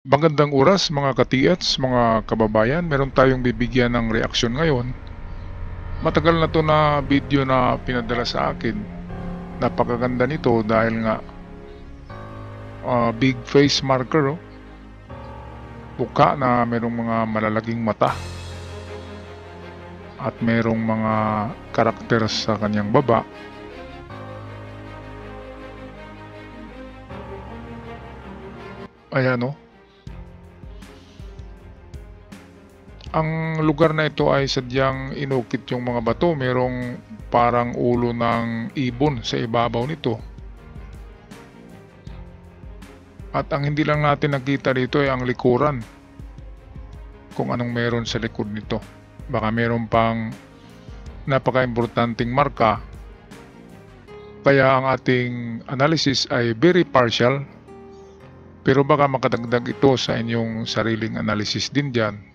Magandang oras mga ka-TH, mga kababayan. Meron tayong bibigyan ng reaksyon ngayon. Matagal na to na video na pinadala sa akin. Napakaganda nito dahil nga big face marker, oh. Mukha na merong mga malalaking mata at merong mga karakter sa kanyang baba. Ayan, oh. Ang lugar na ito ay sadyang inukit yung mga bato. Merong parang ulo ng ibon sa ibabaw nito. At ang hindi lang natin nakita dito ay ang likuran. Kung anong meron sa likod nito. Baka meron pang napaka-importanting marka. Kaya ang ating analysis ay very partial. Pero baka makadagdag ito sa inyong sariling analysis din dyan.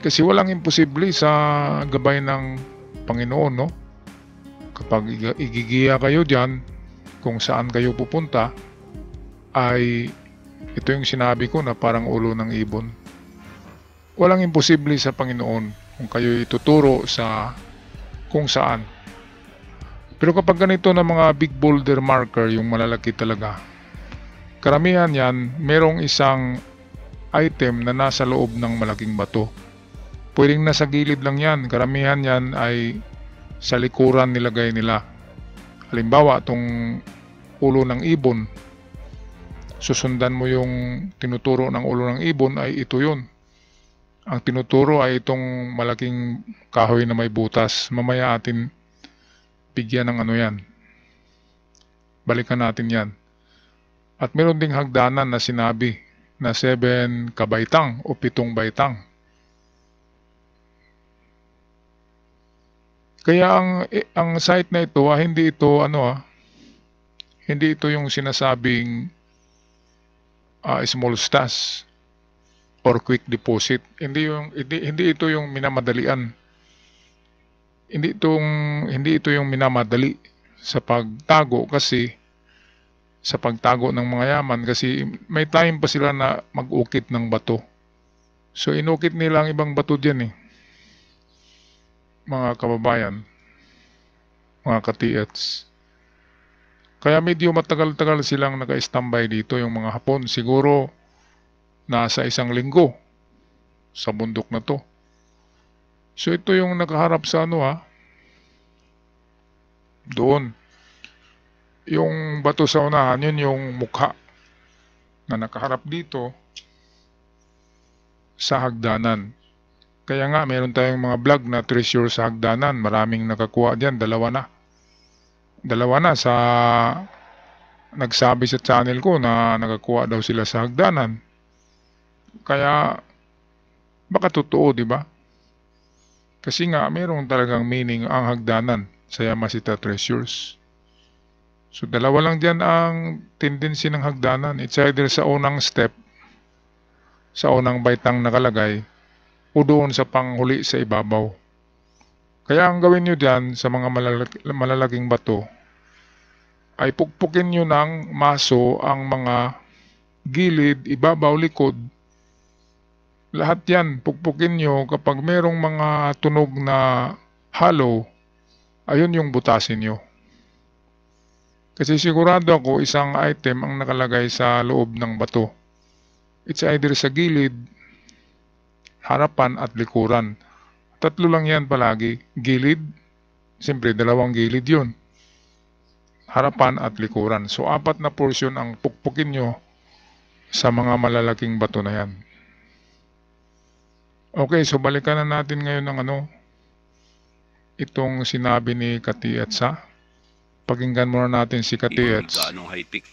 Kasi walang imposible sa gabay ng Panginoon, no? Kapag igigiya kayo dyan, kung saan kayo pupunta, ay ito yung sinabi ko na parang ulo ng ibon. Walang imposible sa Panginoon kung kayo ituturo sa kung saan. Pero kapag ganito na mga big boulder marker, yung malalaki talaga, karamihan yan, merong isang item na nasa loob ng malaking bato. Pwedeng nasa gilid lang yan. Karamihan yan ay sa likuran nilagay nila. Halimbawa, itong ulo ng ibon. Susundan mo yung tinuturo ng ulo ng ibon ay ito yun. Ang tinuturo ay itong malaking kahoy na may butas. Mamaya atin bigyan ng ano yan. Balikan natin yan. At meron ding hagdanan na sinabi na 7 kabaitang o 7 baitang. Kaya ang site na ito, hindi ito hindi ito yung sinasabing small stash or quick deposit. Hindi ito yung minamadalian. Hindi ito yung minamadali sa pagtago sa pagtago ng mga yaman kasi may time pa sila na mag-ukit ng bato. So inukit nila ang ibang bato diyan mga kababayan, mga ka-TH. Kaya medyo matagal-tagal silang naka-standby dito yung mga Hapon. Siguro nasa 1 linggo sa bundok na to. So ito yung nakaharap sa doon. Yung bato sa unahan, yun yung mukha na nakaharap dito sa hagdanan. Kaya nga meron tayong mga vlog na treasure sa hagdanan. Maraming nakakuha dyan, dalawa na sa nagsabi sa channel ko na nakakuha daw sila sa hagdanan. Kaya baka totoo, di ba? Kasi nga mayroong talagang meaning ang hagdanan sa Yamashita Treasures. So dalawa lang diyan ang tendency ng hagdanan. It's either sa unang step, sa unang baitang nakalagay, o doon sa panghuli sa ibabaw. Kaya ang gawin nyo dyan sa mga malalaking bato ay pukpukin nyo ng maso ang mga gilid, ibabaw, likod. Lahat yan, pukpukin nyo kapag merong mga tunog na hollow, ayun yung butasin nyo. Kasi sigurado ako isang item ang nakalagay sa loob ng bato. It's either sa gilid, harapan at likuran. Tatlo lang yan palagi. Gilid, siyempre dalawang gilid yun. Harapan at likuran. So 4 na portion ang pukpukin nyo sa mga malalaking bato na yan. Okay, so balikan na natin ngayon ng itong sinabi ni Katietsa. Pakinggan muna natin si Katiets. Anong high-tech?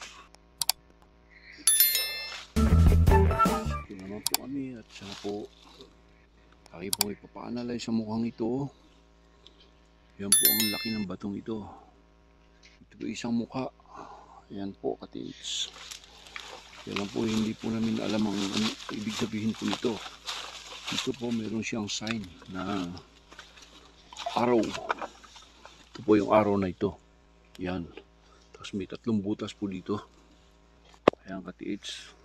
Ito naman po kami at sana po tayo po ipapa-analyze sa mukhang ito. Yan po ang laki ng batong ito. Ito po isang mukha. Ayan po, Katiets. Kaya lang po hindi po namin alam ang ibig sabihin po nito. Ito po meron siyang sign na arrow. Ito po yung arrow na ito. Yan. Tapos may 3 butas po dito. Ayan, Katiets.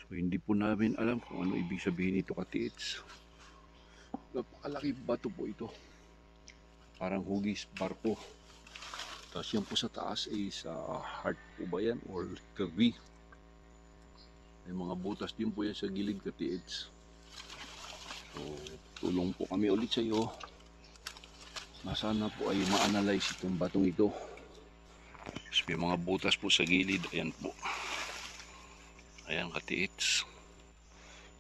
So, hindi po namin alam kung ano ibig sabihin nito, katiits. Napakalaki bato po ito. Parang hugis barko. Tapos yan po sa taas ay sa heart po ba yan or curvy. May mga butas din po yan sa gilid, katiits. So, tulong po kami ulit sa iyo na sana po ay ma-analyze itong batong ito. Tapos may mga butas po sa gilid. Ayan po. Ayan, katiits.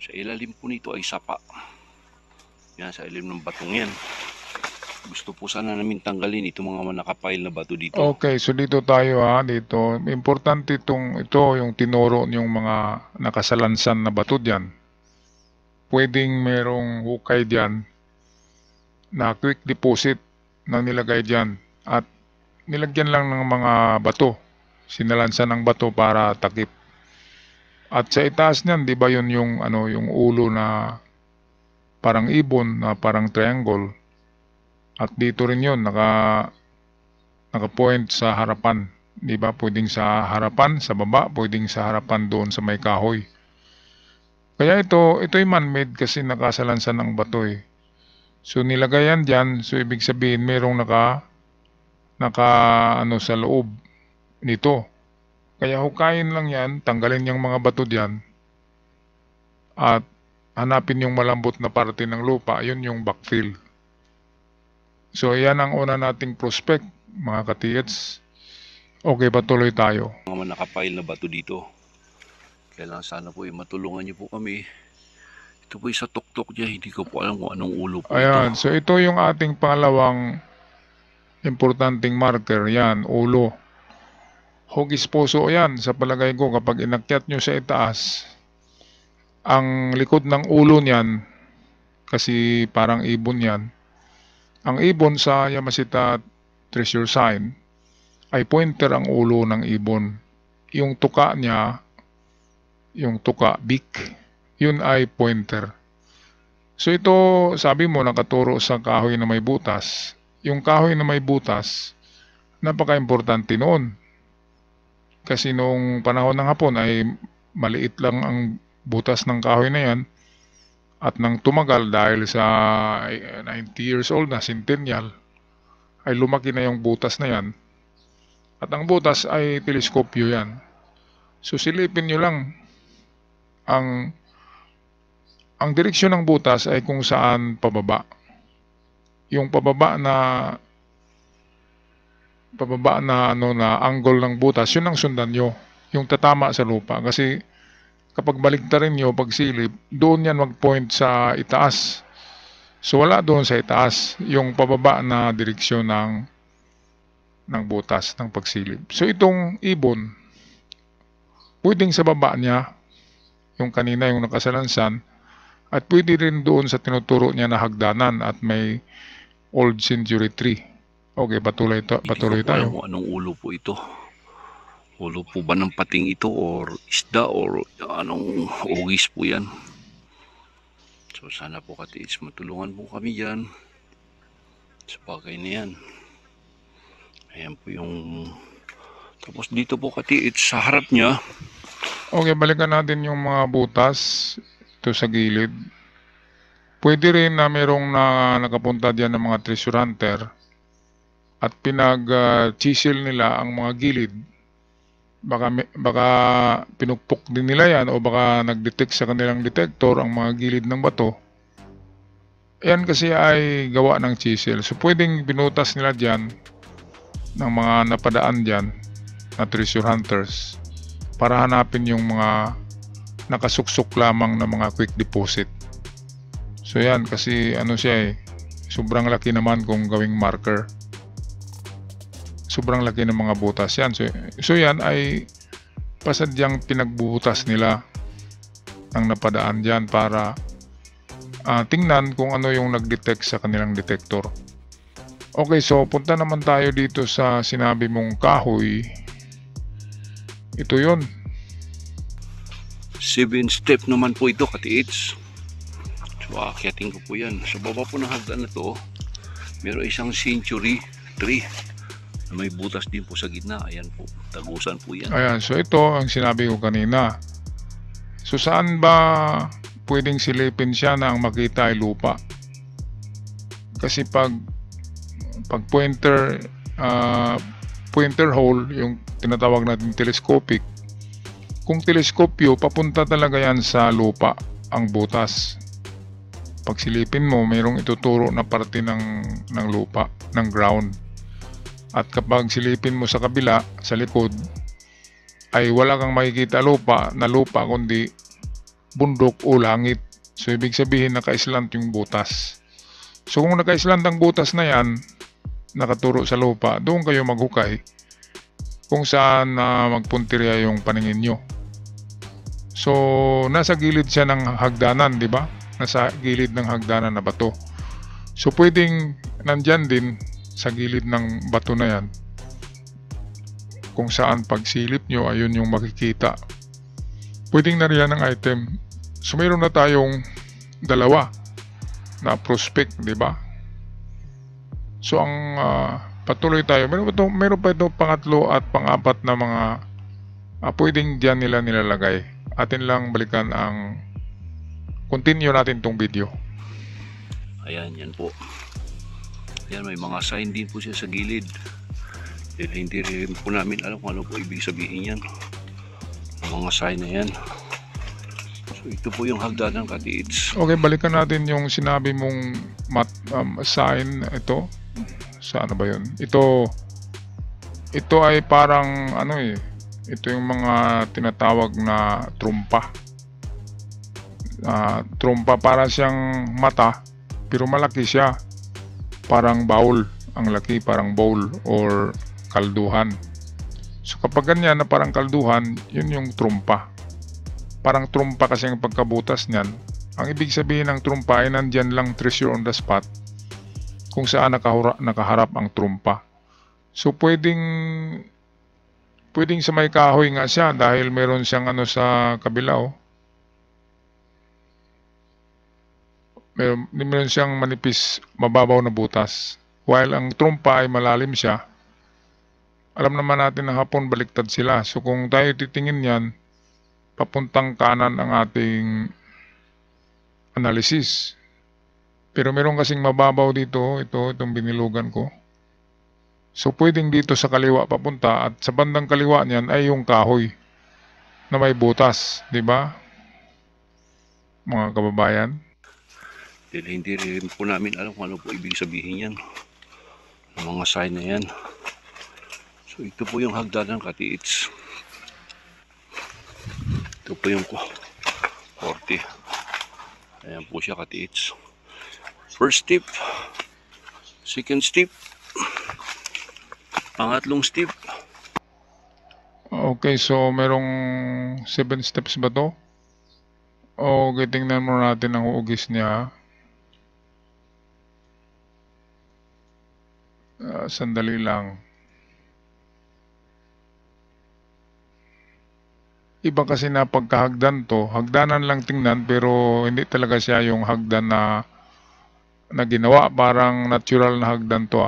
Sa ilalim po nito ay sapa. Yan, sa ilalim ng batong yan. Gusto po sana namin tanggalin itong mga nakapile na bato dito. Okay, so dito tayo dito. Importante ito yung tinuro yung mga nakasalansan na bato diyan. Pwedeng merong hukay diyan na quick deposit na nilagay diyan at nilagyan lang ng mga bato. Sinalansan ng bato para takip. At sa itaas niyan, 'di ba 'yun yung yung ulo na parang ibon na parang triangle. At dito rin 'yun naka-point sa harapan, 'di ba? Pwedeng sa harapan, sa baba, pwedeng sa harapan doon sa may kahoy. Kaya ito'y man-made kasi nakasalansan ng bato eh. So nilagay yan diyan, so ibig sabihin merong naka sa loob nito. Kaya hukayin lang yan, tanggalin yung mga bato diyan at hanapin yung malambot na parte ng lupa, yun yung backfill. So yan ang una nating prospect, mga katiits. Okay, patuloy tayo. Mga nakapile na bato dito. Kaya lang sana po matulungan niyo po kami. Ito po sa tuktok niya, hindi ko po alam kung anong ulo po Ayan, ito. so ito yung ating pangalawang importanteng marker, yan, ulo. Hugis puso yan, sa palagay ko kapag inakyat nyo sa itaas, ang likod ng ulo niyan, kasi parang ibon yan, ang ibon sa Yamashita treasure sign, ay pointer ang ulo ng ibon. Yung tuka niya, yung tuka, beak, yun ay pointer. So ito, sabi mo, nakaturo sa kahoy na may butas. Yung kahoy na may butas, napaka-importante noon. Kasi noong panahon ng Hapon ay maliit lang ang butas ng kahoy na yan. At nang tumagal dahil sa 90 years old na centennial, ay lumaki na yung butas na yan. At ang butas ay teleskopyo yan. So silipin nyo lang, ang direksyon ng butas ay kung saan pababa. Yung pababa na angle ng butas, yun ang sundan nyo. Yung tatama sa lupa. Kasi kapag baligtarin nyo, pagsilip, doon yan mag-point sa itaas. So wala doon sa itaas. Yung pababa na direksyon ng butas, ng pagsilip. So itong ibon, pwedeng sa baba niya, yung kanina yung nakasalansan, at pwede rin doon sa tinuturo niya na hagdanan at may old century tree. Okay, patuloy tayo. Hindi ko po alam kung anong ulo po ito. Ulo po ba ng pating ito or isda or anong hugis po yan. So sana po katiis matulungan po kami dyan sa bagay na yan. Ayan po yung tapos dito po katiis sa harap niya. Okay, balikan natin yung mga butas ito sa gilid. Pwede rin na merong nakapunta diyan ng mga treasure hunter at pinag-chisel nila ang mga gilid. Baka pinukpok din nila yan o baka nag-detect sa kanilang detector ang mga gilid ng bato. Yan kasi ay gawa ng chisel. So pwedeng binutas nila dyan ng mga napadaan dyan na treasure hunters para hanapin yung mga nakasuksok lamang na mga quick deposit. So yan kasi siya sobrang laki naman kung gawing marker. Sobrang laki ng mga butas yan. So yan ay pasadyang pinagbubutas nila ng napadaan dyan para tingnan kung ano yung nag-detect sa kanilang detector. Okay, so punta naman tayo dito sa sinabi mong kahoy. Ito yun. 7 step naman po ito katiits. So akyatin ko po yan. Sa baba po ng hagdan na to, meron isang century tree na may butas din po sa gitna. Ayan po, tagusan po yan. Ayan, so ito ang sinabi ko kanina. So saan ba pwedeng silipin siya na ang makita ay lupa? Kasi pag pointer hole, yung tinatawag natin telescopic, kung teleskopyo, papunta talaga yan sa lupa ang butas. Pag silipin mo, mayroong ituturo na parte ng lupa, ng ground. At kapag silipin mo sa kabila, sa likod, ay wala kang makikita lupa, kundi bundok o langit. So ibig sabihin naka-slant yung butas. So kung naka-slant ang butas na yan, nakaturo sa lupa, doon kayo maghukay kung saan magpuntirya yung paningin nyo. So nasa gilid siya ng hagdanan, di ba? Nasa gilid ng hagdanan na bato. So pwedeng nandyan din sa gilid ng bato na yan, kung saan pagsilip nyo, ayun yung makikita. Pwedeng nariyan ng item. So mayroon na tayong dalawa na prospect, di ba? So ang patuloy tayo. Meron pa ito pangatlo at pangapat na mga pwedeng dyan nila nilalagay. Atin lang balikan ang continue natin tong video. Ayan, yan po. Ayan, may mga sign din po siya sa gilid. Hindi rin po namin alam kung ano po ibig sabihin yan. Ang mga sign na yan. So ito po yung hagdanan, katiits. Okay, balikan natin yung sinabi mong sign. Ito saan ba yun? Ito ay parang ito yung mga tinatawag na trumpa. Trumpa, para siyang mata pero malaki siya, parang bowl ang laki, parang bowl or kalduhan. So kapag ganyan na parang kalduhan, yun yung trumpa. Parang trumpa kasi ang pagkabutas niyan. Ang ibig sabihin ng trumpa ay nandyan lang treasure on the spot kung saan nakaharap ang trumpa. So pwedeng sa may kahoy nga siya dahil meron siyang sa kabila, oh. Meron siyang manipis, mababaw na butas. While ang trumpa ay malalim siya. Alam naman natin na hapon baliktad sila. So kung tayo titingin yan, papuntang kanan ang ating analysis. Pero meron kasing mababaw dito, itong binilugan ko. So pwedeng dito sa kaliwa papunta, at sa bandang kaliwa niyan ay yung kahoy na may butas, di ba? Mga kababayan. Hindi rin po namin alam kung ano po ibig sabihin yan. Ang mga sign na yan. So ito po yung hagdanan, katiits. Ito po yung 40. Ayan po siya, katiits. First step, second step, pangatlong step. Okay, so merong 7 steps ba to? Okay, tingnan mo natin ang hugis niya. Sandali lang. Iba kasi na pagkahagdan to, hagdanan lang tingnan pero hindi talaga siya yung hagdan na ginawa, parang natural na hagdan to.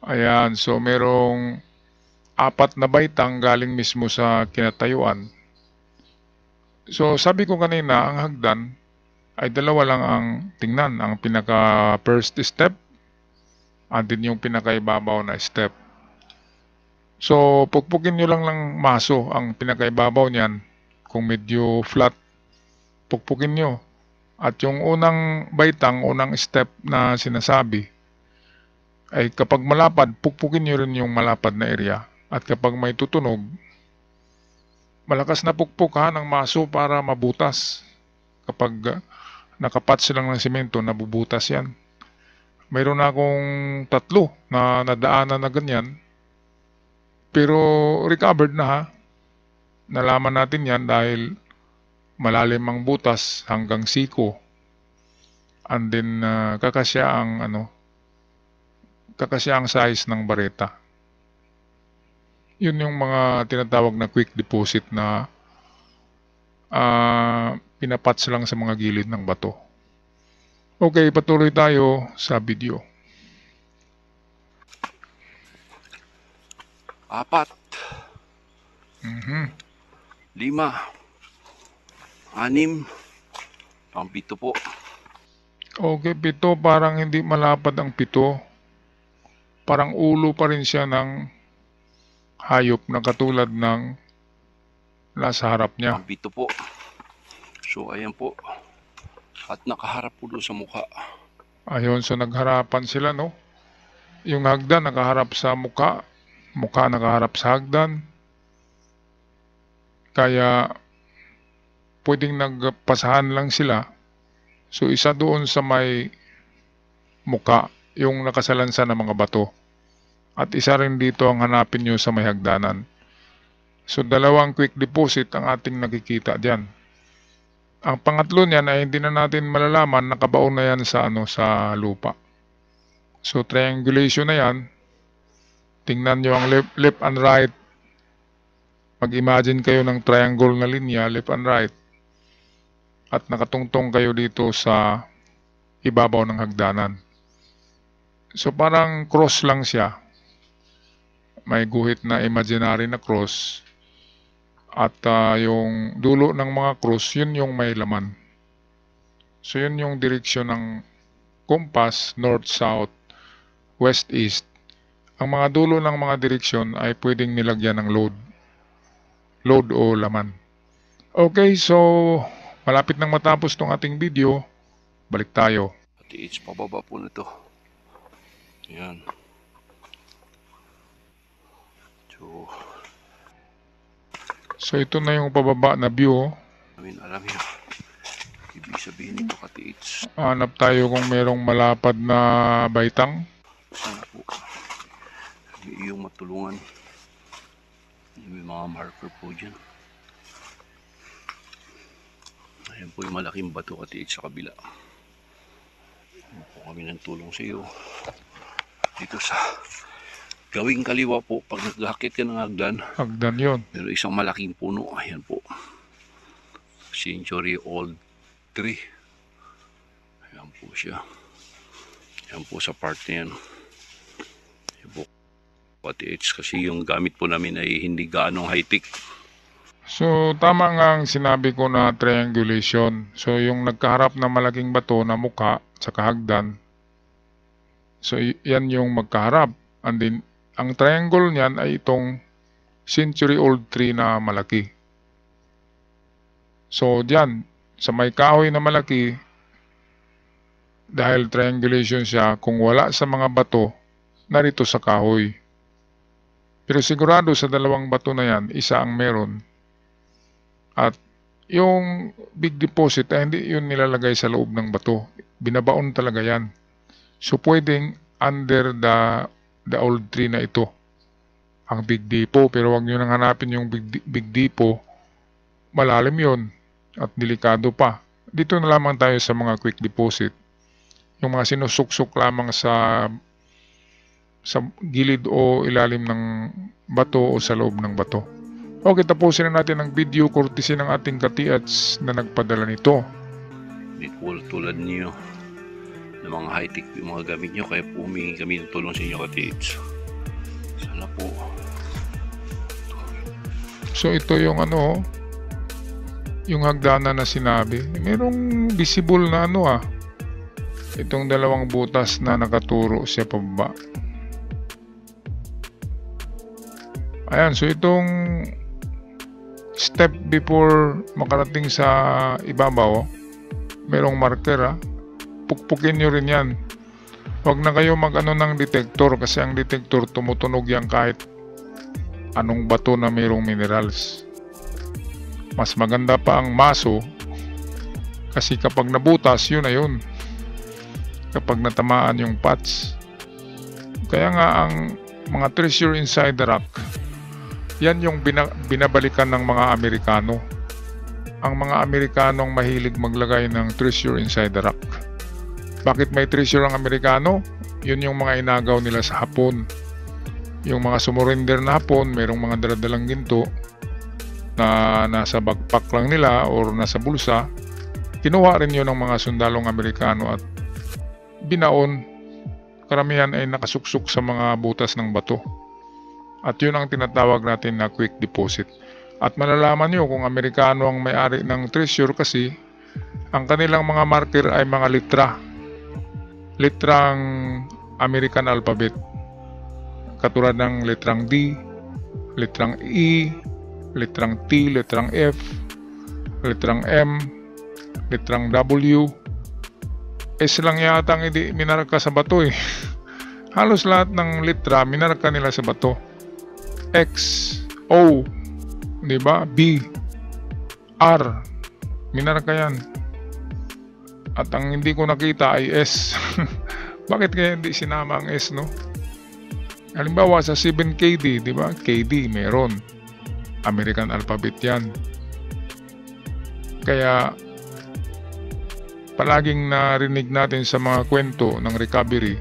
Ayan, so merong 4 na baitang galing mismo sa kinatayuan. So sabi ko kanina, ang hagdan ay dalawa lang ang tingnan, ang pinaka first step at din yung pinakaibabaw na step. So pukpukin nyo lang maso ang pinakaibabaw niyan. Kung medyo flat, pukpukin nyo. At yung unang baitang, unang step na sinasabi, ay kapag malapad, pukpukin nyo rin yung malapad na area. At kapag may tutunog, malakas na pukpuk ng maso para mabutas. Kapag nakapatch lang ng simento, nabubutas yan. Mayroon na akong 3 na nadaanan na ganyan. Pero recovered na, Nalaman natin yan dahil malalim ang butas hanggang siko. And then kakasya ang size ng bareta. Yun yung mga tinatawag na quick deposit na pinapatch lang sa mga gilid ng bato. Okay, patuloy tayo sa video. 4. 5. 6, pang 7 po. Okay, 7, parang hindi malapad ang 7. Parang ulo pa rin siya ng hayop na katulad ng nasa harap niya. Pang 7 po. So ayan po. At nakaharap po doon sa mukha. Ayun, so nagharapan sila, no? Yung hagdan nakaharap sa mukha, mukha nakaharap sa hagdan. Kaya pwedeng nagpasahan lang sila. So isa doon sa may mukha, yung nakasalansan ng mga bato. At isa rin dito ang hanapin nyo sa may hagdanan. So dalawang quick deposit ang ating nakikita diyan. Ang pangatlo niyan ay hindi na natin malalaman, nakabaon na yan sa sa lupa. So triangulation na yan. Tingnan nyo ang left and right. Mag-imagine kayo ng triangle na linya, left and right. At nakatungtong kayo dito sa ibabaw ng hagdanan. So parang cross lang siya. May guhit na imaginary na cross. At yung dulo ng mga cross, yun yung may laman. So yun yung direksyon ng compass, north, south, west, east. Ang mga dulo ng mga direksyon ay pwedeng nilagyan ng load. Load o laman. Okay, so malapit nang matapos tong ating video. Balik tayo. At it's pababa po nito. Ayan. So ito na yung pababa na view. Alam niyo. Ibig sabihin nito katiits. Hanap tayo kung merong malapad na baitang. Sana po. May iyong matulungan. May mga marker po dyan. Ayan po yung malaking bato katiits sa kabila. Ayan po kami ng tulong sa iyo. Dito sa gawing kaliwa po, pag naghakit ka ng hagdan. Hagdan yun. Pero isang malaking puno. Ayan po. Century old tree. Ayan po siya. Ayan po sa part na yan. Ayan po. Kasi yung gamit po namin ay hindi gaanong high-tech. So tama nga ang sinabi ko na triangulation. So yung nagkaharap na malaking bato na mukha sa hagdan. So yan yung magkaharap. And then ang triangle niyan ay itong century-old tree na malaki. So, diyan, sa may kahoy na malaki, dahil triangulation siya, kung wala sa mga bato, narito sa kahoy. Pero sigurado sa dalawang bato na yan, isa ang meron. At yung big deposit ay hindi yun nilalagay sa loob ng bato. Binabaon talaga yan. So, pwedeng under the old tree na ito ang big depot, pero wag nyo nang hanapin yung big depot, malalim yon at delikado pa. Dito na lamang tayo sa mga quick deposit, yung mga sinusuksok lamang sa gilid o ilalim ng bato o sa loob ng bato. Okay, tapusin na natin ang video courtesy ng ating katiats na nagpadala nito. Hindi po tulad niyo ng mga high-tech yung mga gamit nyo, kaya po humingi kami ng tulong sa inyo katiits. Sana po. So ito yung yung hagdanan na sinabi. Merong visible na itong dalawang butas na nakaturo siya pababa. Ayan, so itong step before makarating sa ibabaw, merong marker pukpukin nyo rin yan. Huwag na kayo ng detector kasi ang detector tumutunog yan kahit anong bato na mayroong minerals. Mas maganda pa ang maso kasi kapag nabutas, yun na yun. Kapag natamaan yung patch. Kaya nga ang mga treasure inside the rock, yan yung binabalikan ng mga Amerikano. Ang mga Amerikanong mahilig maglagay ng treasure inside the rock. Bakit may treasure ang Amerikano? Yun yung mga inagaw nila sa Hapon. Yung mga sumurrender na Hapon, mayroong mga daladalang ginto na nasa backpack lang nila or nasa bulsa. Kinuha rin yun ng mga sundalong Amerikano at binaon. Karamihan ay nakasuksok sa mga butas ng bato. At yun ang tinatawag natin na quick deposit. At malalaman nyo kung Amerikano ang may-ari ng treasure kasi ang kanilang mga marker ay mga litra. Litrang American alphabet. Katulad ng litrang D, litrang E, litrang T, litrang F, litrang M, litrang W. S lang yata ang hindi minarka sa bato eh. Halos lahat ng litra minarka nila sa bato. X, O, di ba? B, R, minarka yan. At ang hindi ko nakita ay S. Bakit kaya hindi sinama ang S, no? Halimbawa sa 7KD, di ba? KD meron. American alphabet yan. Kaya palaging narinig natin sa mga kwento ng recovery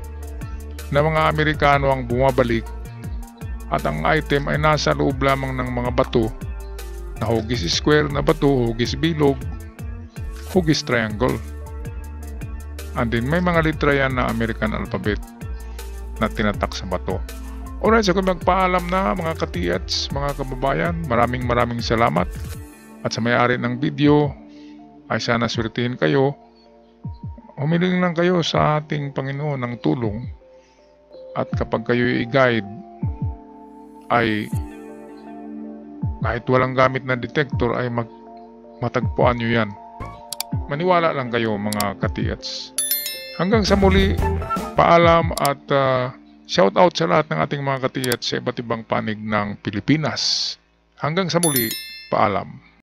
na mga Amerikano ang bumabalik at ang item ay nasa loob lamang ng mga bato na hugis square na bato, hugis bilog, hugis triangle. And then may mga litra yan na American alphabet na tinatak sa bato. Alright, so kung magpaalam na mga katiyats, mga kababayan, maraming salamat. At sa may-ari ng video ay sana swertihin kayo. Humiling lang kayo sa ating Panginoon ng tulong. At kapag kayo i-guide ay kahit walang gamit na detector ay matagpuan nyo yan. Maniwala lang kayo mga katiyats. Hanggang sa muli, paalam at shout out sa lahat ng ating mga katiyats sa iba't ibang panig ng Pilipinas. Hanggang sa muli, paalam.